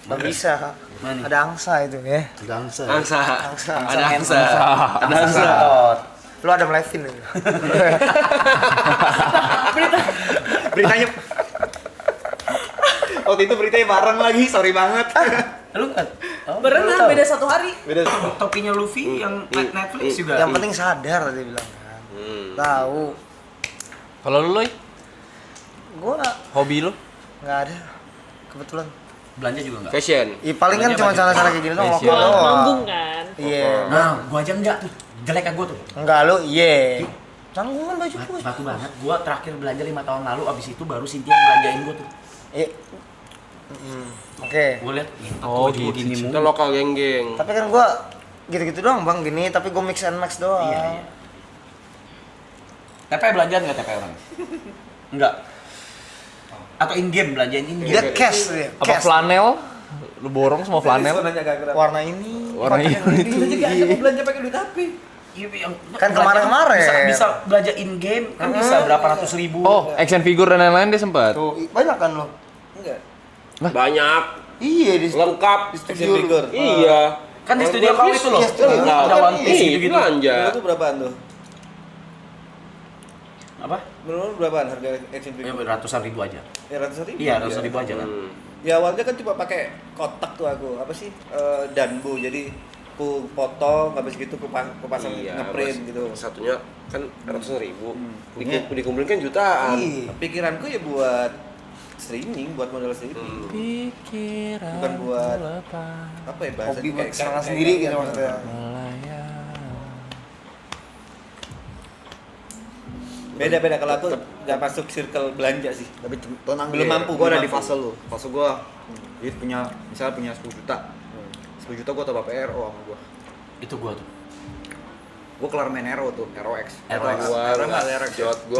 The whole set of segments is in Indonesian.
Nggak bisa. Mana? Ada angsa itu ya. Ada angsa. Angsa. Angsa. Ada angsa. Ada Angsa. angsa. Lu ada Levin itu. Beritanya waktu itu beritanya bareng lagi, sorry banget. Lu kan? Berenang beda 1 hari. Beda. Topinya Luffy yang Netflix juga. Yang penting sadar dia bilang kan. Tahu. Kalau lu, Loy, Gua hobi lu? nggak ada. Kebetulan. Belanja juga enggak? Fashion. Paling kan Banyak cuma banget. cara-cara kayak gini doang. Fashion. Lokal doang. Nanggung kan. Iya. Nah, gua aja enggak tuh. Jelek kan gua tuh. Enggak lu, iya. Tanggungan baju gua. Batu banget. Gua terakhir belanja 5 tahun lalu, abis itu baru Cynthia yang belanjain gua tuh. Iya. Oke. Gua lihat, Oh, gua gitu. gini Kita mulu. lokal geng-geng. Tapi kan gua gitu-gitu doang bang, gini. Tapi gua mix and match doang. Iya. TP belanjaan nggak TP orang? Enggak. Atau in game belanjain in game. Dia cash dia. Apa Cash. flanel? Lu borong semua flanel? Warna ini. Warna pakai ini. yang Kita juga ada mau belanja pakai duit HP. Iya, yang Kan kemarin-kemarin. bisa belanja in game kan bisa berapa ratus ribu. Oh, action figure dan lain-lain dia sempat. Tuh, banyak kan lo? Enggak. Banyak. Iya di Lengkap. Action figure. Iya. Kan di studio kau itu loh. Iya, studio. Ada One Piece Iya, gitu-gitu. belanja. Menurut lu berapaan tuh? Apa? Menurut lu berapaan harga action Ya, figure? ratusan ribu aja. Ya ratusan ribu. Iya, ratusan ribu aja kan. Ya awalnya kan cuma pakai kotak tuh aku, apa sih? Danbo. Jadi ku potong habis gitu ku pasang Iya, ngeprint mas. gitu. Satunya kan ratusan ribu. Punya. Dikumpulin kan jutaan. Iya. Pikiranku ya buat streaming, buat model streaming. Pikiran Bukan buat melepas apa ya bahasa Hobi buat kesenangan sendiri gitu maksudnya. melayang. Beda-beda kalau aku nggak masuk circle belanja sih. Tapi tenang, Belum mampu, Gue ada belum di mampu. fase lu. Fase gue, jadi misalnya punya 10 juta. 10 juta gue tambah PRO sama gue. Itu gua tuh. Gue kelar main Hero tuh, ROX. Gua nggak Jot, gua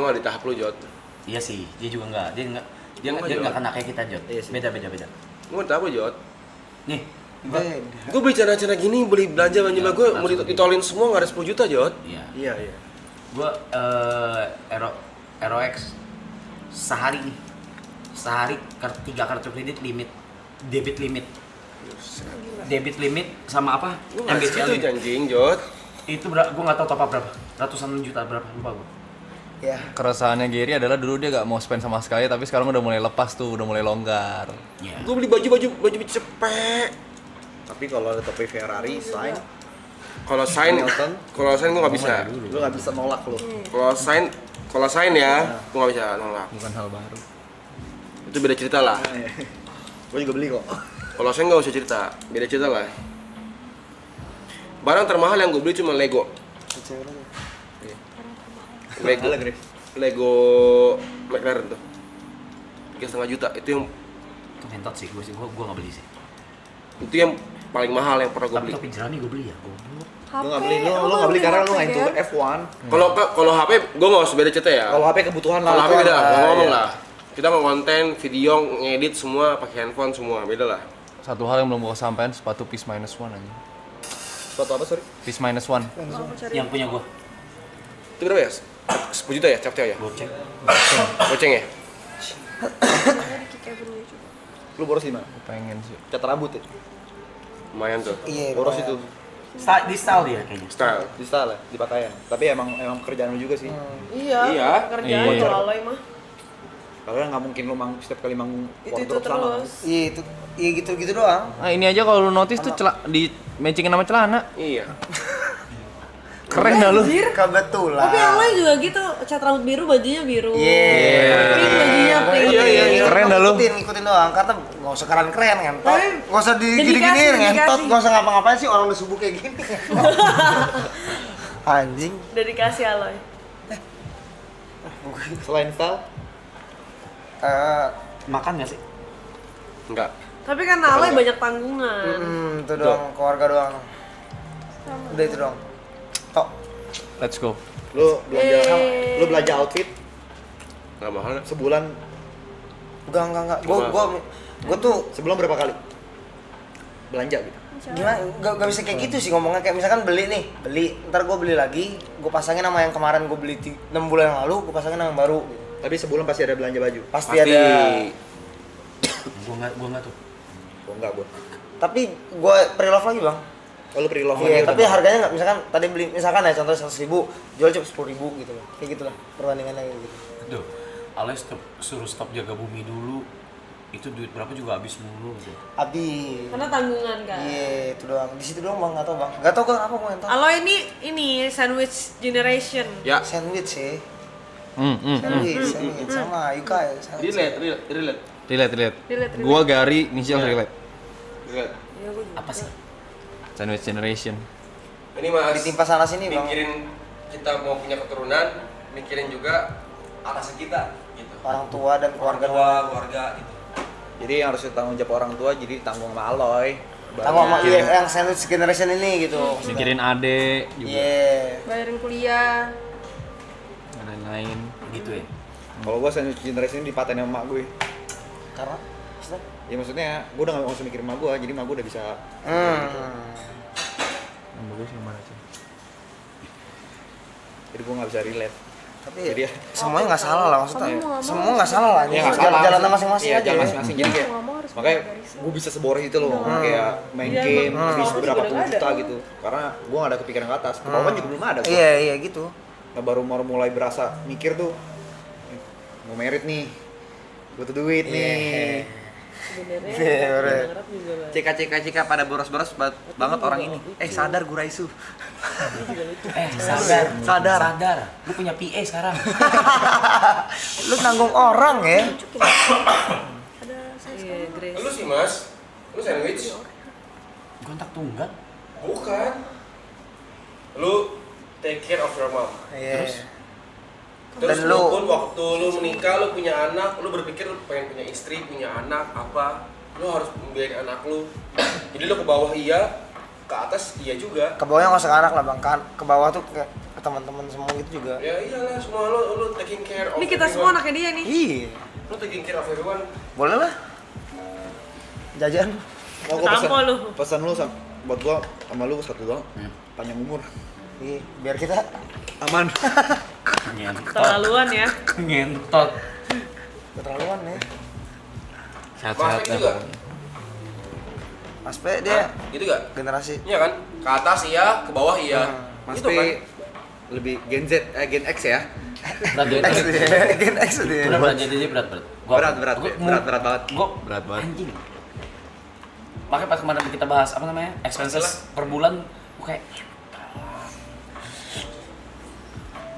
nggak di tahap lu Jot. Iya sih, dia juga enggak. Dia enggak Gua dia Jod. enggak kena kayak kita, Jod. Iya sih. Beda beda beda. Gua di tahap lu Jot. Nih, Gua beli cana-cana gini, beli belanja gua mau ditolin semua nggak ada 10 juta Jot. iya. Iya, iya. Gua ROX sehari nih. Sehari 3 kartu kredit limit, debit limit sama apa? Gua nggak MBCL segitu limit. anjing Jot. Itu gua nggak tahu top up berapa. Ratusan juta berapa lupa gua. Ya. Keresahannya Gary adalah dulu dia gak mau spend sama sekali, tapi sekarang udah mulai lepas tuh, udah mulai longgar. Iya. Gua beli baju cepet. Tapi kalau ada topi Ferrari, sign, Kalau sign gua nggak bisa. lu nggak bisa nolak lu. Kalau sign ya, gua nggak bisa nolak. Bukan hal baru. Itu beda cerita lah. Gue juga beli kok. Kalau sign nggak usah cerita, beda cerita lah. Barang termahal yang gue beli cuma Lego. Lego McLaren tuh. 3,5 juta. Itu yang Kementot sih gua nggak beli sih. paling mahal yang pernah gue beli. Tapi jerami gua beli ya, goblok. Lu nggak beli, lu nggak beli karena lu nggak into F1. Kalau HP gue nggak usah beda cerita ya. Kalau HP kebutuhan lah. Kalau HP beda, nggak ngomong Iya. lah. Kita mau konten, video, ngedit semua pakai handphone semua, beda lah. Satu hal yang belum gua sampein, sepatu Peace Minus One aja. Sepatu apa, sorry? Peace Minus One. Yang punya gua. Itu berapa ya? 10 juta ya, capcay ya? Gua cek. Goceng ya? Lu boros di mana? Gua pengen sih. Cat rambut ya? Lumayan tuh. Iya. Boros lumayan. itu. Di style dia kayaknya. Style. Di style ya, di pakaian. Tapi emang pekerjaan lu juga sih. Iya. Iya. Kerjaan Iya. kalau Aloy mah. Karena nggak mungkin lu setiap kali manggung Itu wardrobe sama. terus. Iya itu. Iya gitu doang. Nah ini aja kalau lu notice tuh di matchingin sama celana. Iya. Keren dah lu. Anjir. Kebetulan. Tapi Aloy juga gitu, cat rambut biru, bajunya biru. Iya. Pink bajunya pink. Iya. Keren dah lu. Ngikutin doang, karena nggak usah keren kan. Tapi Nggak usah digini-giniin dedikasi. ngentot, nggak usah ngapa-ngapain sih orang udah subuh kayak gini. Anjing. Udah dikasih Aloy. Selain style, Makan nggak sih? Enggak. Tapi kan Aloy banyak tanggungan. itu doang, keluarga doang. Udah itu doang. Tok. Let's go. lu belanja outfit Enggak mahal. sebulan, Enggak. Cuma- Gua tuh sebulan berapa kali belanja gitu? gimana gak bisa kayak gitu sih ngomongnya, kayak misalkan beli ntar gue beli lagi, gue pasangin sama yang kemarin gue beli 6 bulan yang lalu, gue pasangin sama yang baru gitu. Tapi sebulan pasti ada belanja baju. Pasti ada. Gua nggak tuh. Oh enggak gua. Tapi gue pre-love lagi bang. Oh lu pre-love Iya, lagi tapi udah. harganya nggak, misalkan tadi beli, misalkan ya contohnya 100.000, jual cuma 10.000 gitu loh. Kayak gitu lah perbandingannya kayak gitu. Aduh, Aloy suruh stop jaga bumi dulu. Itu duit berapa juga habis mulu gitu. Habis. Karena tanggungan kan. Iya, itu doang. Di situ doang bang, nggak tahu bang. Nggak tahu kan apa mau yang tahu. Aloy ini sandwich generation. Ya. Sandwich ya. Sandwich. Sandwich sama Yuka ya. sandwich. Relate. Relate. Gua Gary, Michelle relate. Iya, gua juga. Apa sih? Sandwich generation. Ini Mas. Ditimpa sana sini bang. Mikirin kita mau punya keturunan, mikirin juga atasan kita gitu. Orang tua dan keluarga. Keluarga gitu. Jadi yang harus tanggung jawab orang tua jadi tanggung sama Aloy. Tanggung sama iya, yang sandwich generation ini gitu. Mikirin adek juga. Iya. Bayarin kuliah. Dan lain-lain. Gitu ya. Kalau gua sandwich generation ini dipatenin sama emak gue. Karena maksudnya? Ya maksudnya gua udah gak usah mikirin emak gua, jadi emak gua udah bisa Yang bagus yang mana sih? jadi gua gak bisa relate. Tapi Jadi ya, semuanya nggak salah lah maksudnya. Kamu mau nggak mau Semua nggak salah lah. ya nggak salah. Jalan masing-masing Iya, aja. jalan ya. masing-masing. Jadi kayak Mau nggak mau harus makanya punya garis. gue bisa seboros itu loh, kayak main Iya, game emang. habis Seboros berapa juga puluh nggak juta ada. gitu. Karena gue gak ada kepikiran ke atas. Ke bawah kan juga belum ada. Gua. Iya, iya gitu. Nah, baru mulai berasa mikir tuh mau merit nih, butuh duit nih. Sebenarnya Iya, bener. Arab juga lah. Cika pada boros-boros banget orang ini. Sadar Guraisu. Sadar. Lu punya PA sekarang. Lu nanggung orang ya. Ada saya Grace. Lu sih Mas, lu sandwich? Gontak tunggal. Bukan. Lu take care of your mom. Iya. Terus Dan lu lu- pun waktu lu menikah, lu punya anak, lu berpikir lu pengen punya istri, punya anak, apa? Lu harus membiayai anak lu. Jadi lu ke bawah iya, ke atas iya juga. Ke bawahnya nggak usah ke anak lah bang. Kan ke bawah tuh ke teman-teman semua gitu juga. Ya iyalah, semua lu taking care of Ini kita semua everyone. anaknya dia nih. Iya. Lu taking care of everyone. Boleh lah. Jajan. Mau gua Tampo lu. pesan lu buat gua sama lu satu doang. Panjang umur. Iya. Biar kita Aman. Ngentot. Terlaluan ya. Ngentot. keterlaluan ya. Sehat-sehat Mas ya. juga. Mas P dia Gitu gak? generasi. Iya kan? Ke atas iya, ke bawah iya. Mas Gitu P kan? lebih Gen Z, Gen X ya. X dia. Gen X dia. Berat jadi berat. Berat banget. Gua Berat banget. anjing. Makanya pas kemarin kita bahas apa namanya? Expenses per bulan gua kayak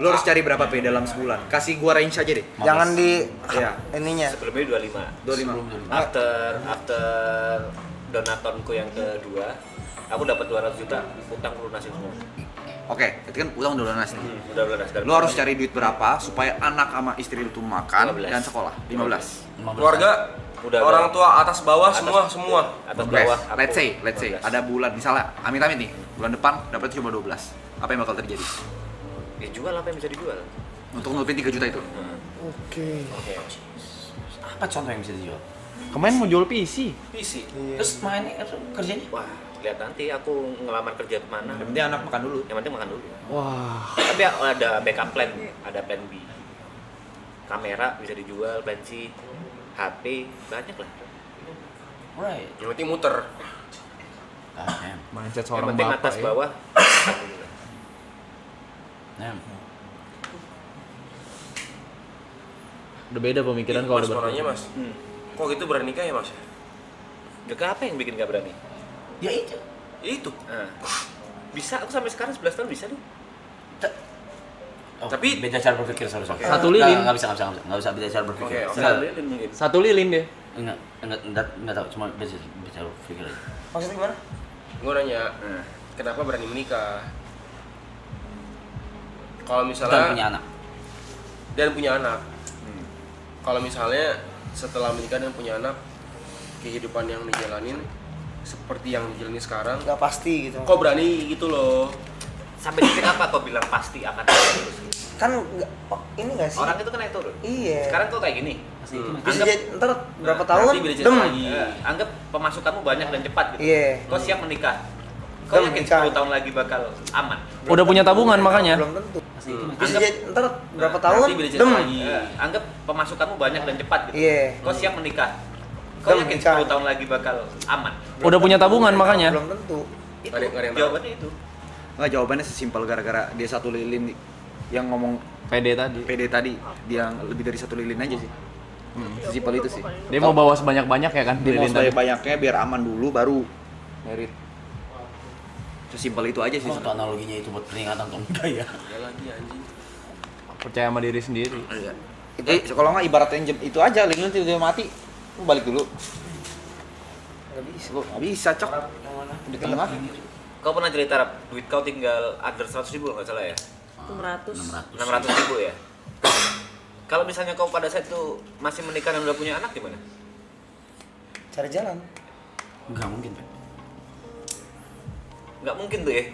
Lu harus cari berapa P dalam sebulan? Kasih gua range aja deh. Jangan di Iya. ininya. Sebelumnya 25. 25. After donatonku yang kedua, aku dapat 200 juta utang lunasin semua. Oke, itu kan utang udah lunas nih. Udah lunas kan. Lu harus cari duit berapa supaya anak sama istri lu tuh makan 15. dan sekolah. 15. Keluarga, Udah, orang tua atas bawah Atas- semua. atas 12. bawah. Let's say 15. ada bulan misalnya amit-amit nih, bulan depan dapat cuma 12. Apa yang bakal terjadi? Ya jual apa yang bisa dijual? Untuk nutupin 3 juta itu. Oke. Oke. apa contoh yang bisa dijual? Kemarin mau jual PC. PC. Terus mainnya kerjanya? Wah, lihat nanti aku ngelamar kerja kemana. Yang penting anak makan dulu. Yang penting makan dulu. Wah. Tapi ada backup plan, ada plan B. Kamera bisa dijual, plan C, HP, banyak lah. Right. Yang penting muter. Mindset Yang seorang penting bapak atas ya. bawah. Nah, Udah beda pemikiran kalau Mas udah mau nanya berkeluarga. mas, kok gitu berani nikah ya mas? Juga apa yang bikin gak berani? ya itu. Itu. Nah, bisa, aku sampai sekarang 11 tahun bisa nih. Oh, Tapi- beda cara berpikir sorry. Satu lilin. Nggak bisa beda cara berpikir. Oke, Nggak, Lilin mungkin. Satu lilin deh. enggak tahu, cuma beda cara berpikir aja. Maksudnya gimana? Gue nanya, kenapa berani menikah? Kalau Dan misalnya punya anak. dan punya anak. Kalau misalnya setelah menikah dan punya anak, kehidupan yang dijalanin seperti yang dijalani sekarang, Nggak pasti gitu. kok berani gitu loh? Sampai titik apa kau bilang pasti akan terus? Kan nggak, oh, ini nggak sih? Orang itu kan naik turun. Iya. Sekarang kok kayak gini. Bisa jadi ntar berapa Nah, tahun? nanti beda cerita Dem. lagi. Anggap pemasukanmu banyak dan cepat gitu. Iya. Kau siap menikah. Kau Dem, yakin nikah. 10 tahun lagi bakal aman? Udah punya tabungan makanya. Belum tentu. Bisa Anggap- jadi ntar berapa tahun? Nanti beda cerita Dem. lagi. Anggap pemasukanmu banyak dan cepat gitu. Iya. Kau siap menikah. Kau yakin nikah. 10 tahun lagi bakal aman? Udah punya tabungan makanya. Belum tentu. Itu Ada yang tahu. jawabannya itu. Nggak, jawabannya sesimpel gara-gara dia 1 lilin yang ngomong PD tadi. PD tadi, dia lebih dari 1 lilin aja sih. Sesimpel itu sih. Dia mau bawa sebanyak-banyak ya kan? Dia mau lilin tadi. sebanyak-banyaknya biar aman dulu baru merit. Sesimpel itu aja sih. Itu analoginya itu buat peringatan atau enggak ya? Ya lagi anjing. Percaya sama diri sendiri. Kalau nggak ibaratnya itu aja, lilin tiba-tiba mati, lu balik dulu. Nggak bisa. Lu nggak bisa, cok. Di tengah. Kau pernah cerita Rap, duit kau tinggal under 100 ribu nggak salah ya? 600. 600 ribu ya? Kalau misalnya kau pada saat itu masih menikah dan udah punya anak gimana? Cari jalan. Enggak mungkin, Pak. Nggak mungkin tuh ya?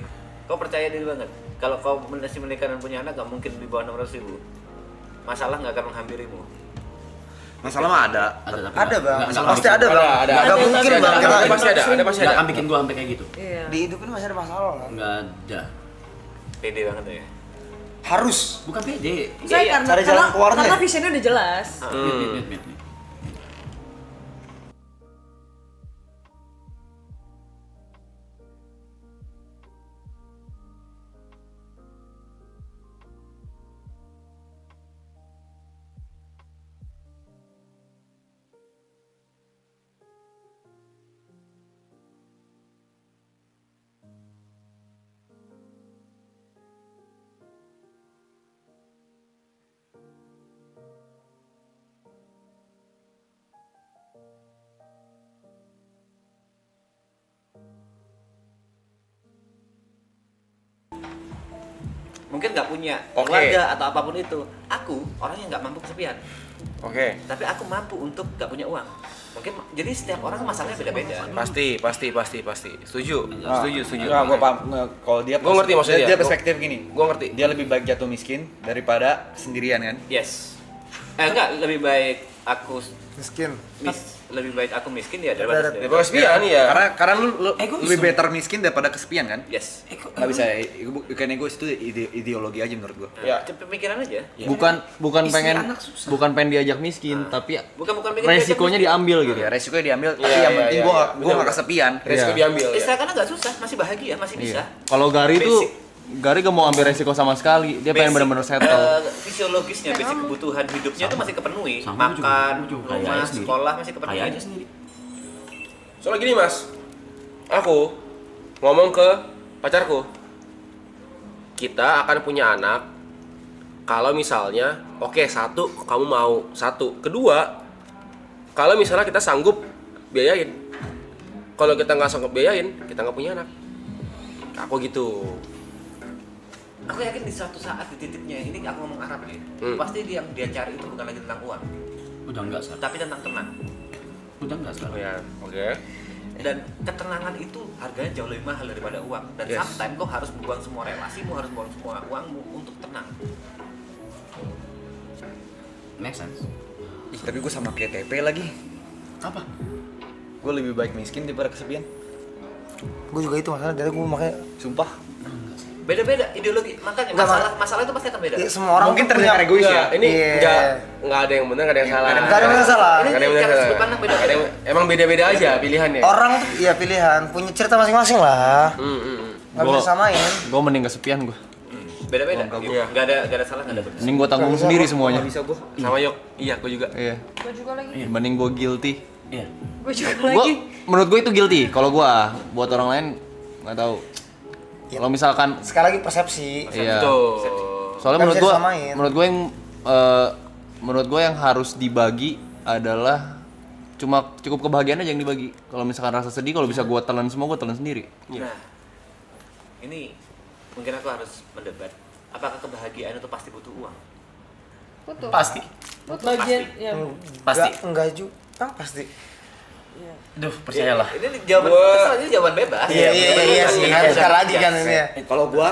Kau percaya diri banget? Kalau kau masih menikah dan punya anak nggak mungkin di bawah 600 ribu. Masalah nggak akan menghampirimu. Masalah mah ada. Ada tapi Ada bang, nggak pasti ada bang. Ada. Nggak mungkin Ada, bang. ada, Kita Ada pasti ada, ada pasti Nggak ada. akan bikin gua sampai kayak gitu. Iya. di hidup ini masih ada masalah kan. Nggak ada. Pede banget tuh ya. Harus. Bukan PD. Saya Iya, karena cari jalan karena, keluarnya. karena visionnya udah jelas. Mit. Mungkin nggak punya Oke. keluarga atau apapun itu. Aku orang yang nggak mampu kesepian. Oke. Tapi aku mampu untuk nggak punya uang. Mungkin jadi setiap orang masalahnya beda-beda. Pasti. Setuju. Setuju. Nggak, gua paham. Nggak, kalau dia Gua ngerti maksudnya dia dia. perspektif gini. Gua ngerti. Dia lebih baik jatuh miskin daripada sendirian kan? Yes. Enggak, lebih baik aku Miskin. lebih baik aku miskin ya daripada Daripada- Daripada kesepian ya. Karena lu Egois lebih dong. better miskin daripada kesepian kan? Yes. Nggak bisa, bukan egois itu ideologi aja menurut gua. Ya. Pemikiran aja. Bukan Istri pengen anak susah. bukan pengen diajak miskin, tapi Bukan mikir resikonya diambil gitu. Ya resikonya diambil, tapi Iya, yang iya, penting iya, gua iya. gua nggak kesepian. Resiko Iya. diambil ya. Istirahat nggak susah, masih bahagia, masih bisa. Iya. Kalau Gary tuh Basic. Gary gak mau ambil resiko sama sekali. Dia pengen Basic, benar-benar settle. fisiologisnya, basic kebutuhan hidupnya itu masih kepenuhi. Sama juga, Makan, gua juga. rumah, Kayak sendiri. sekolah masih kepenuhi. Kayak aja sendiri. Soalnya gini mas, aku ngomong ke pacarku, kita akan punya anak kalau misalnya, oke, satu, kamu mau satu. Kedua, kalau misalnya kita sanggup biayain. Kalau kita nggak sanggup biayain, kita nggak punya anak. Aku gitu. Aku yakin di suatu saat di titiknya ini aku ngomong Arab ya. Pasti yang dia cari itu bukan lagi tentang uang, Udah enggak sekarang. tapi tentang tenang. Udah enggak sekarang. Ya, oke. Dan ketenangan itu harganya jauh lebih mahal daripada uang. Dan Yes. sometimes kau harus buang semua relasimu, harus buang semua uangmu untuk tenang. Make sense. Ih, tapi gua sama kayak TP lagi. Apa? Gua lebih baik miskin daripada kesepian. Gue juga itu masalah dari gue makanya. Sumpah. Beda-beda ideologi, makanya Enggak, masalah itu pasti akan beda. Ya, semua orang Mungkin tuh punya. terdengar egois ya. Enggak, ini Iya. nggak ada yang benar, nggak ada yang salah. Nggak ada yang salah. Ini Nggak ada yang cara benar. sudut pandang beda-beda. Nggak ada yang- Emang beda-beda aja pilihannya. Orang tuh ya pilihan, punya cerita masing-masing lah. Nggak bisa samain. Gue mending kesepian gue. Beda-beda. Oh, enggak, Gitu. Nggak ada salah, nggak ada benar. Mending gue tanggung sendiri semuanya. Nggak bisa gua. Sama Yok, iya, aku juga. Iya. Gue juga lagi. Mending gue guilty. Iya. Gue juga Gua, lagi. menurut gue itu guilty. Kalau gue, buat orang lain nggak tahu. Ya. Kalau misalkan, Sekali lagi persepsi. iya. Tuh. Soalnya Nggak bisa disamain. menurut gue yang harus dibagi adalah cukup kebahagiaan aja yang dibagi. Kalau misalkan rasa sedih, kalau bisa gue telan semua, gue telan sendiri. Nah, ini mungkin aku harus mendebat. Apakah kebahagiaan itu pasti butuh uang? Betul. Pasti. Bagian ya. Pasti. Enggak juga. Pasti. Duh, percayalah. Ini jawaban Gua- terserah, ini jawaban bebas. Iya Jawaban bebas. sih. Iya, Sekali lagi iya. kan ini ya. Kalau gua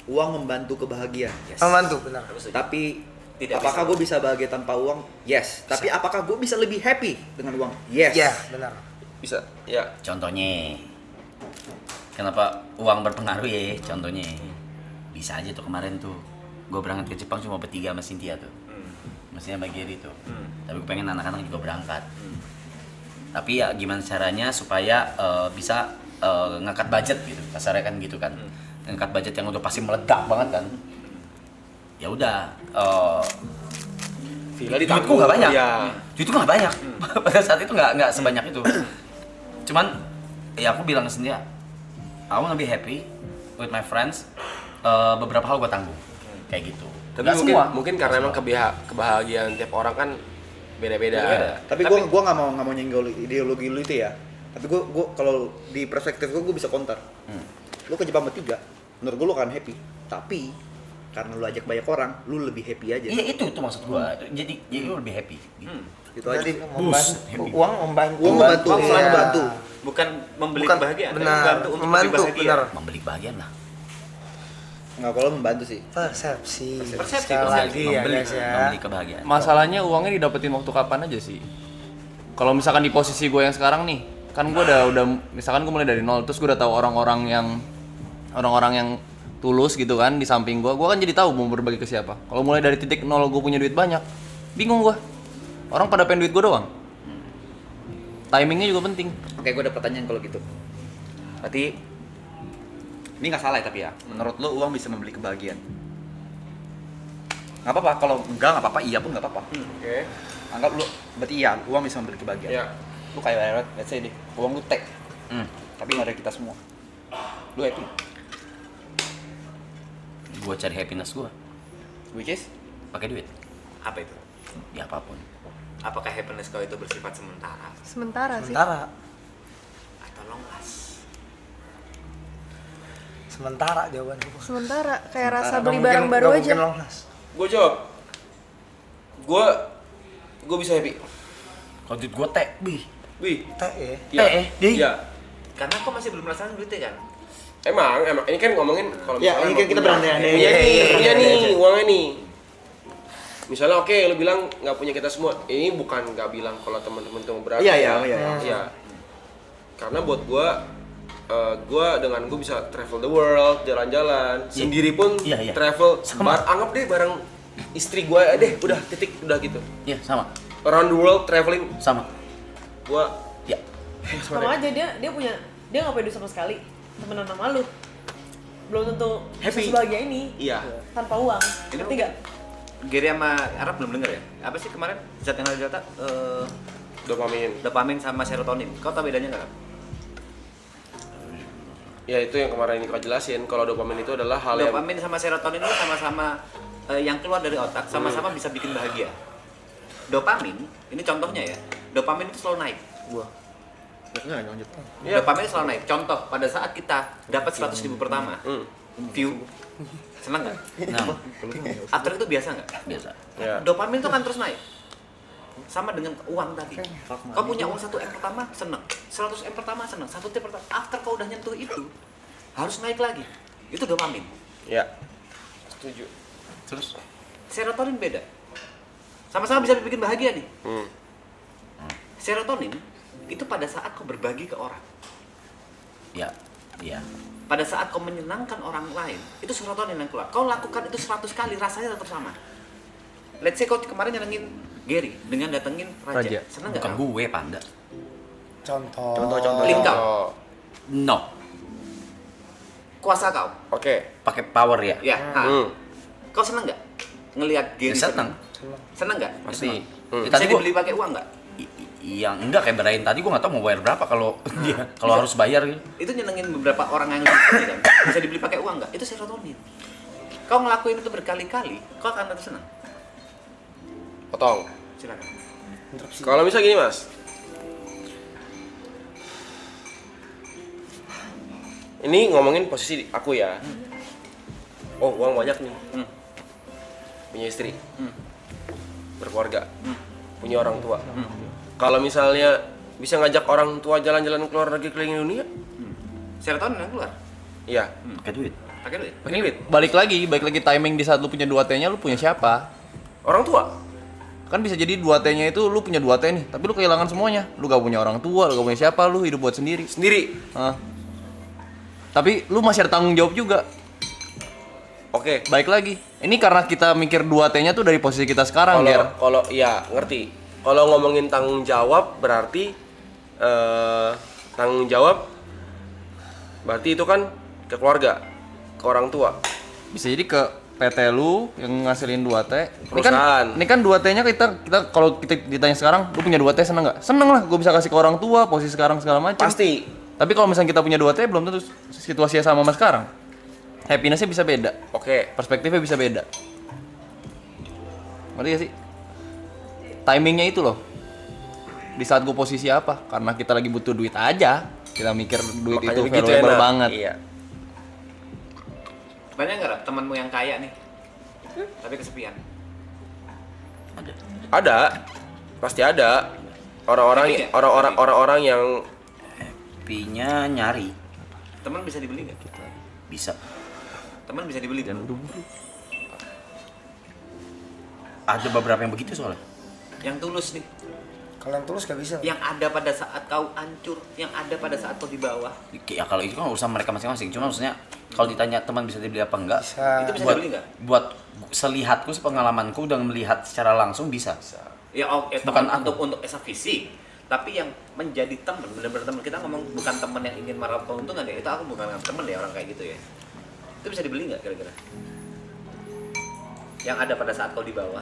uang membantu kebahagiaan. Yes. Membantu benar. Aku setuju. Tapi Tidak apakah bisa. gue bisa bahagia tanpa uang? Yes. Tapi apakah gue bisa lebih happy dengan uang? Yes. Iya, benar. Bisa, ya. Contohnya, kenapa uang berpengaruh ya? Contohnya, bisa aja tuh kemarin tuh, gue berangkat ke Jepang cuma bertiga sama Cynthia tuh, maksudnya sama Gary tuh. Tapi gue pengen anak-anak juga berangkat. Tapi ya gimana caranya supaya bisa ngangkat budget gitu, kasarnya kan gitu kan. Ngangkat budget yang udah pasti meledak banget kan. Ya udah, Villa duitku nggak banyak. Iya. Duitku nggak banyak. Pada saat itu nggak sebanyak itu. Cuman ya aku bilang sendiri, I wanna be happy with my friends. Beberapa hal gue tanggung kayak gitu. Tapi Nggak mungkin, semua. mungkin karena emang kebahagiaan tiap orang kan beda-beda. Tapi gue nggak mau nyenggol ideologi lu itu ya. Tapi gue kalau di perspektif gue bisa counter. Lu ke Jepang bertiga, menurut gue lu akan happy. Tapi karena lu ajak banyak orang, lu lebih happy aja. Iya itu maksud gue. Jadi lu lebih happy. Gitu. Gitu aja. Jadi uang membantu. Uang membantu, Iya. uang membantu. Bukan membeli Bukan, kebahagiaan, tapi benar. membantu untuk Membantu, lebih bahagia. benar. Membeli kebahagiaan lah. Nggak, kalau membantu sih. Persepsi. Persepsi, Sekali lagi ya membeli, guys ya. membeli kebahagiaan. Masalahnya uangnya didapetin waktu kapan aja sih. Kalau misalkan di posisi gue yang sekarang nih, kan gue udah misalkan gue mulai dari nol, terus gue udah tahu orang-orang yang tulus gitu kan di samping gue kan jadi tahu mau berbagi ke siapa. Kalau mulai dari titik nol gue punya duit banyak, bingung gue. Orang pada pengen duit gue doang. Timingnya juga penting. Oke, gue ada pertanyaan kalau gitu. Berarti ini nggak salah ya tapi ya. Menurut lu uang bisa membeli kebahagiaan? Nggak apa-apa. Kalau enggak nggak apa-apa. Iya pun nggak apa-apa. Oke. Anggap lu berarti iya, uang bisa membeli kebahagiaan. Iya. Lu kayak let's say deh, uang lu tek, tapi nggak ada kita semua. Lu happy? Gue cari happiness gue Which is? pakai duit. Apa itu? Ya apapun. Apakah happiness kau itu bersifat sementara Sementara sih. Sementara. atau long last? Sementara jawaban gue. Sementara kayak rasa Nggak beli mungkin- barang baru nggak aja. mungkin long last. Gue jawab. Gue bisa happy. Kalau duit gue teh, Wih. Teh ya. Iya. Karena kau masih belum merasakan duitnya kan? Emang ini kan ngomongin kalau Ya, misalnya ini kan emang kita punya- berandai-andai. punya nih, Iya, punya iya, nih, iya. uangnya nih. Misalnya oke, lu bilang nggak punya kita semua. Ini bukan nggak bilang kalau teman-teman tuh berat. Iya, iya, iya. Iya. Karena buat gua dengan gua bisa travel the world, jalan-jalan, sendiri pun Iya, iya. travel. Sama. Anggap deh bareng istri gua deh, udah titik, udah gitu. Iya sama, Around the world traveling, sama. gua Ya. Sama aja dia nggak punya duit sama sekali. Temenan sama lu. Belum tentu Happy. bisa sebahagia ini iya. tanpa uang. Ini Ngerti nggak? Gary sama Arab belum denger ya? Apa sih kemarin zat yang ada di otak? Dopamin. Dopamin sama serotonin. Kau tahu bedanya nggak? Ya itu yang kemarin ini kau jelasin. Kalau dopamin itu adalah hal yang Dopamin sama serotonin itu sama-sama yang keluar dari otak, sama-sama bisa bikin bahagia. Dopamin, ini contohnya ya. Dopamin itu selalu naik. Nggak, lanjut. Iya. Dopamin selalu naik. Contoh, pada saat kita dapat 100.000 pertama, view, senang nggak? Nah, After itu biasa nggak? biasa. Ya. Dopamin itu kan terus naik. Sama dengan uang tadi. Kau punya uang 1M pertama, seneng. 100M pertama, seneng. 1T pertama. After kau udah nyentuh itu, harus naik lagi. Itu dopamin. Ya. Setuju. Terus? Serotonin beda. Sama-sama bisa bikin bahagia nih. Hmm. Serotonin itu pada saat kau berbagi ke orang. Ya, iya. Pada saat kau menyenangkan orang lain, itu serotonin yang keluar. Kau lakukan itu 100 kali, rasanya tetap sama. Let's say kau kemarin nyenengin Gary dengan datengin Raja. Raja. Seneng nggak? Bukan gue, Panda. Contoh. Link kau, No, kuasa kau. Oke. pakai power ya. Ya, kau seneng nggak ngelihat Gary Ya, seneng. Seneng nggak? Pasti. Ya, Bisa tadi gua- dibeli pakai uang nggak? Yang enggak kayak Brian tadi gue nggak tahu mau bayar berapa kalau dia kalau harus bayar gitu. Itu nyenengin beberapa orang yang lebih kan? Bisa dibeli pakai uang nggak? Itu serotonin. Kau ngelakuin itu berkali-kali, kau akan tetap senang. Potong. Silakan. Kalau misal gini mas, ini ngomongin posisi aku ya. Oh uang banyak nih, punya istri, berkeluarga, punya orang tua. Kalau misalnya bisa ngajak orang tua jalan-jalan keluar negeri keliling dunia, Serotonin yang keluar, iya. Pakai duit. pakai duit. Pakai duit. Balik lagi timing di saat lu punya 2T-nya lu punya siapa? Orang tua. Kan bisa jadi 2T-nya itu lu punya 2T nih, tapi lu kehilangan semuanya. Lu gak punya orang tua, lu gak punya siapa, lu hidup buat sendiri. Sendiri. Hah. Tapi lu masih ada tanggung jawab juga. Oke. Baik lagi. Ini karena kita mikir 2T-nya tuh dari posisi kita sekarang, Ger. Kalau iya ngerti. Kalau ngomongin tanggung jawab berarti tanggung jawab berarti itu kan ke keluarga, ke orang tua. Bisa jadi ke PT lu yang ngasilin 2T. Perusahaan. Ini kan 2T-nya kita kalau kita ditanya sekarang, lu punya 2T seneng nggak? Seneng lah, gue bisa kasih ke orang tua, posisi sekarang segala macam. Pasti. Tapi kalau misalnya kita punya 2T, belum tentu situasinya sama sama sekarang. Happiness-nya bisa beda, Oke. perspektifnya bisa beda. Ngerti gak sih? Timingnya itu loh. Di saat gue posisi apa? Karena kita lagi butuh duit aja. Kita mikir duit Makanya itu begitu valuable enak. banget. Iya. Banyak nggak Rap, temanmu yang kaya nih, tapi kesepian? Ada. Pasti ada. Happy ya? Orang-orang yang Happy-nya nyari. Teman bisa dibeli nggak? Bisa. Teman bisa dibeli. Ada beberapa yang begitu soalnya. Yang tulus nih, Kalau yang tulus gak bisa. yang ada pada saat kau hancur, yang ada pada saat kau di bawah. Ya kalau itu kan urusan mereka masing-masing. Cuma maksudnya kalau ditanya teman bisa dibeli apa enggak? Bisa. Itu bisa buat, dibeli nggak? buat selihatku, sepengalamanku dan melihat secara langsung bisa. Ya, Bukan teman aku. untuk esa fisik, tapi yang menjadi teman, benar-benar teman. Kita ngomong bukan teman yang ingin meraup keuntungan ya, itu aku bukan teman ya orang kayak gitu ya. Itu bisa dibeli nggak kira-kira? Yang ada pada saat kau di bawah.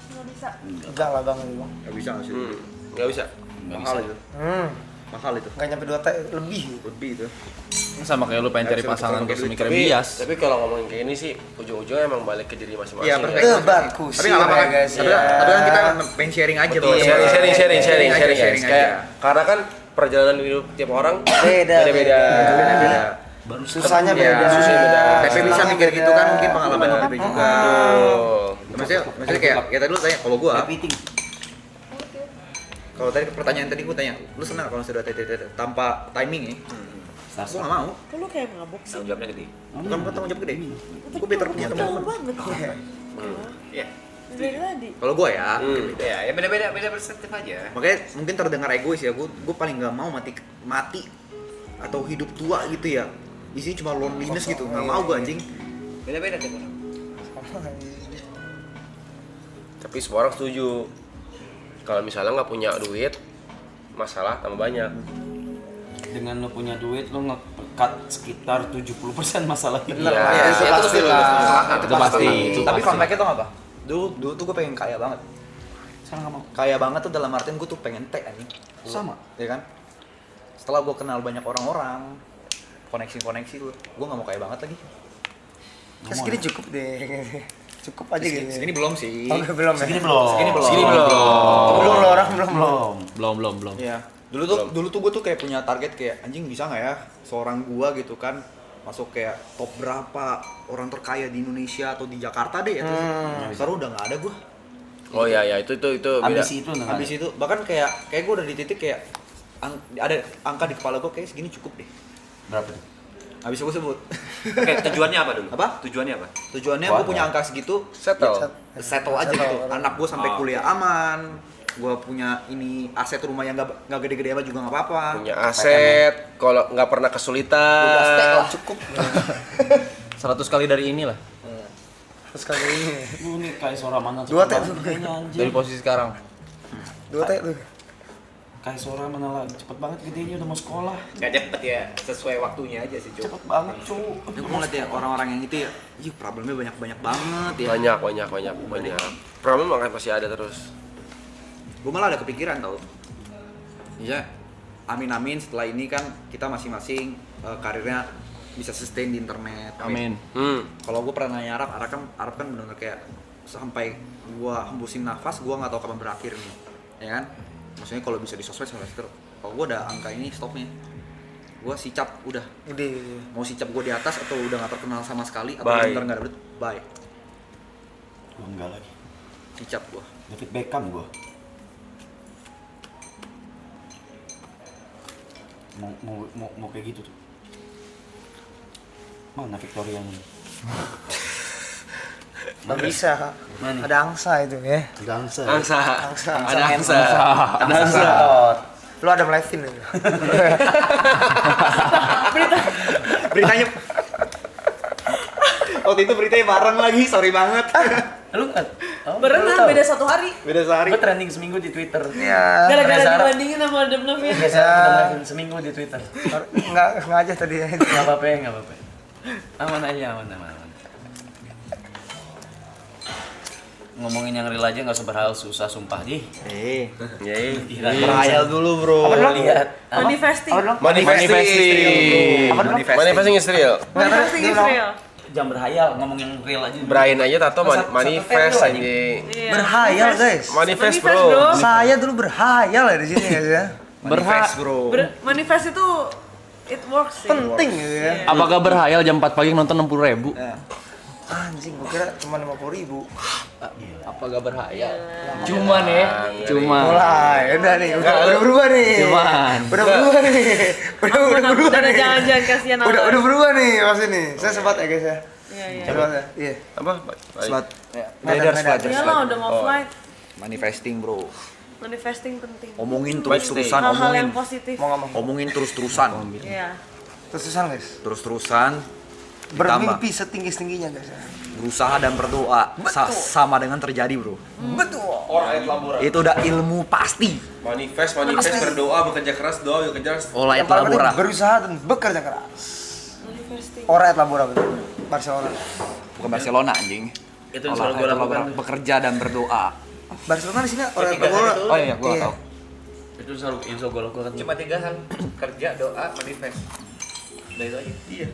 Nggak bisa. Enggak lah bang, bang. Gak bisa nggak sih? nggak bisa. Nggak Mahal bisa. itu. Mahal itu. Nggak nyampe 2 T lebih. Lebih itu. Sama kayak lu pengen Nggak cari bisa pasangan pakai terus duit. mikir Tapi, bias. tapi kalau ngomongin kayak ini sih ujung-ujungnya emang balik ke diri masing-masing. Iya, ya. perspektif. Bagus. Tapi nggak apa-apa kan? guys. Tapi kan kita pengen sharing aja. Betul, Bang. sharing aja, guys. sharing Kayak aja. karena kan perjalanan hidup tiap orang Beda. beda-beda. Beda-beda. Baru Susahnya Iya. beda. Susahnya beda. Tapi bisa Senangnya mikir gitu beda. kan mungkin pengalaman Benar. hidup juga. Betul. Maksudnya kayak tadi lu tanya kalau gua, happy thing. kalau tadi pertanyaan tadi gua tanya, lu senang kalau sudah tanpa timing ya? Gua nggak mau. Kok lu kayak mabuk sih? Tanggung jawabnya gede. Bukan tanggung jawab gede. Gua better punya Tahu teman. banget. Iya. Dari tadi. Kalau gua ya, Ya beda perspektif aja. makanya mungkin terdengar egois ya. Gua paling nggak mau mati atau hidup tua gitu ya. Isinya cuma loneliness gitu. Nggak mau gua anjing. Beda-beda tiap orang. Tapi semua orang setuju. Kalau misalnya nggak punya duit, masalah tambah banyak. Dengan lo punya duit, lo nge-cut sekitar 70% masalah hidup. Bener, Iya, itu itu pasti betul, lah. betul. Itu pasti. Tapi fun fact-nya tau nggak apa? Dulu tuh gue pengen kaya banget. Sekarang nggak mau. Kaya banget tuh dalam artian gue tuh pengen teh anjing. Sama. Ya kan? Setelah gue kenal banyak orang-orang, koneksi gue nggak mau kaya banget lagi. Kan segini cukup deh. Cukup aja gitu. Segini belum sih. Oh, belum ya? Segini belum. Segini belum. Belum lo orang belum. Belum. Iya. Dulu tuh gue tuh kayak punya target kayak anjing bisa nggak ya seorang gua gitu kan masuk kayak top berapa orang terkaya di Indonesia atau di Jakarta deh ya. Sekarang udah nggak ada gua. Oh iya itu beda. Ambisi itu nggak ada. Habis itu bahkan kayak gue udah di titik kayak ada angka di kepala gue kayak segini cukup deh. Berapa tuh? Habis gue sebut. Oke, tujuannya apa dulu? Apa? Tujuannya apa? Tujuannya gue punya angka segitu Settle. settle aja gitu. Anak gue sampai Oh, kuliah aman. Gue punya ini aset rumah yang nggak gede-gede amat juga nggak apa-apa. Punya aset, kalau nggak pernah kesulitan. Cukup. 100 kali dari inilah. Terus kali ini. Lu nih kayak suara mana? 2 T cepet tuh. banget gedenya, anjing. Dari posisi sekarang. 2 T tuh. Kayak suara mana lagi? Cepet banget gedenya udah mau sekolah. Gak cepet ya, sesuai waktunya aja sih, Cuk. Cepet banget, cu. Ya, gue ngeliat ya orang-orang yang itu ya, ih problemnya banyak banget ya. Banyak. Problem akan pasti ada terus. Gue malah ada kepikiran tau. Iya, amin setelah ini kan kita masing-masing karirnya bisa sustain di internet. Amin. Kalau gue pernah nanya Arab kan benar-benar kayak sampai gue hembusin nafas, gue nggak tahu kapan berakhir nih, ya kan? Maksudnya kalau bisa di sosmed sampai sekarang. Kalau gue ada angka ini stopnya. Gue sicap udah. Udah. Mau sicap gue di atas atau udah nggak terkenal sama sekali atau Bye. bener nggak ada duit, bye. Gua enggak lagi. Sicap gue. David Beckham gua. Mau kayak gitu tuh. Mana Victoria ini? Nggak bisa. Mana? Ada angsa itu ya. Dansa. Angsa. Angsa. Ada angsa. Ada angsa. Lu ada Levin itu. Beritanya waktu itu beritanya bareng lagi, sorry banget. Lu kan Berenang beda 1 hari. Beda sehari. Gue trending seminggu di Twitter. Iya. Gara-gara Reza Arab. dibandingin sama Adam Levine. Biasa udah ngelakuin seminggu di Twitter. Nggak sengaja tadi ya. Nggak apa-apa, nggak apa-apa. Aman aja, aman. Ngomongin yang real aja nggak usah berhal susah, sumpah Ji. Gila, Berhayal dulu, Bro. lihat. Apa? Manifesting. Manifesting. Manifesting is real. Manifesting is real. Jangan berhayal, ngomong yang real aja. Brian aja tato Satu- manifest satu- anjing. Iya. Berhayal guys. Manifest, Manifest, bro. bro. Saya dulu berhayal ya di sini guys ya. Manifest, Bro. Manifest itu it works sih. Penting gitu ya. Apakah berhayal jam 4 pagi nonton 60.000? Anjing, gua kira cuma 50.000. Apakah berhayal? Cuman ya, cuman. Mulai, udah nih, udah berubah nih. Cuman. Udah berubah nih. Udah berubah nih. Jangan kasihan Udah berubah nih mas ini. Saya sempat ya guys ya. Iya. Sempat ya. Iya. Apa? Slat. Medan. Iyalah udah mau flight. Manifesting, Bro. Manifesting penting. Omongin terus-terusan, Hal-hal yang omongin. positif. Mau ngomong. Omongin terus-terusan. Iya. Terus-terusan guys. Terus-terusan. Bermimpi setinggi-tingginya guys ya. Berusaha dan berdoa sama dengan terjadi, Bro. Betul. Orang labora. Itu udah ilmu pasti. Manifest, berdoa, bekerja keras, doa, bekerja keras. Oleh Yang paling penting labora. berusaha dan bekerja keras. Manifesting. Orang labora betul. Barcelona. Bukan Barcelona, anjing. Itu yang selalu gue lakukan. Bekerja dan berdoa. Barcelona di sini orang labora. Oh iya, gua nggak tahu. Itu selalu gue lakukan. Cuma 3 hal: kerja, doa, manifest. Udah itu aja. Iya.